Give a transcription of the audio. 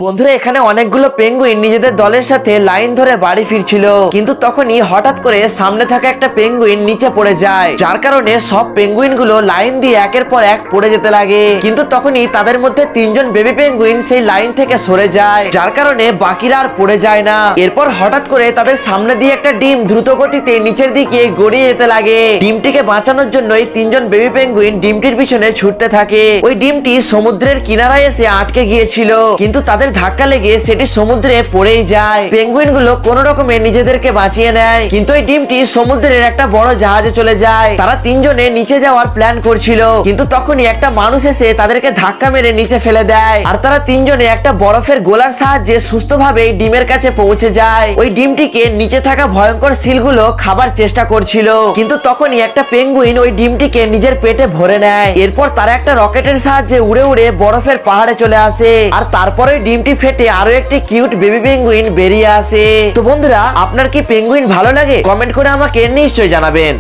বন্ধুরা এখানে অনেকগুলো পেঙ্গুইন নিজেদের দলের সাথে লাইন ধরে বাড়ি ফিরছিল, কিন্তু তখনই হঠাৎ করে সামনে থাকা একটা পেঙ্গুইন নিচে পড়ে যায়, যার কারণে সব পেঙ্গুইন গুলো লাইন দিয়ে একের পর এক পড়ে যেতে লাগে। কিন্তু তখনই তাদের মধ্যে তিনজন বেবি পেঙ্গুইন সেই লাইন থেকে সরে যায়, যার কারণে বাকিরা আর পড়ে যায় না। এরপর হঠাৎ করে তাদের সামনে দিয়ে একটা ডিম দ্রুত গতিতে নিচের দিকে গড়িয়ে যেতে লাগে। ডিমটিকে বাঁচানোর জন্য এই তিনজন বেবি পেঙ্গুইন ডিমটির পিছনে ছুটতে থাকে। ওই ডিমটি সমুদ্রের কিনারায় এসে আটকে গিয়েছিল, কিন্তু তাদের ধাক্কা লেগে সেটি সমুদ্রে পড়েই যায়। পেঙ্গুইন গুলো কোন রকমে নিজেদেরকে বাঁচিয়ে নেয়, কিন্তু এই ডিমটি সমুদ্রের একটা বড় জাহাজে চলে যায়। তারা তিনজনে নিচে যাওয়ার প্ল্যান করছিল, কিন্তু তখনই একটা মানুষ এসে তাদেরকে ধাক্কা মেরে নিচে ফেলে দেয়, আর তারা তিনজনে একটা বরফের গোলার সাহায্যে সুস্থভাবে ডিমের কাছে পৌঁছে যায়। ওই ডিমটিকে নিচে থাকা ভয়ঙ্কর সিলগুলো খাবার চেষ্টা করছিল, কিন্তু তখনই একটা পেঙ্গুইন ওই ডিমটিকে নিজের পেটে ভরে নেয়। এরপর তারা একটা রকেটের সাহায্যে উড়ে উড়ে বরফের পাহাড়ে চলে আসে, আর তারপরে ডিমটি ফেটে আরো একটি কিউট বেবি পেঙ্গুইন বেরিয়ে আসে। তো বন্ধুরা, আপনার কি পেঙ্গুইন ভালো লাগে? কমেন্ট করে আমাকে নিশ্চয়ই জানাবেন।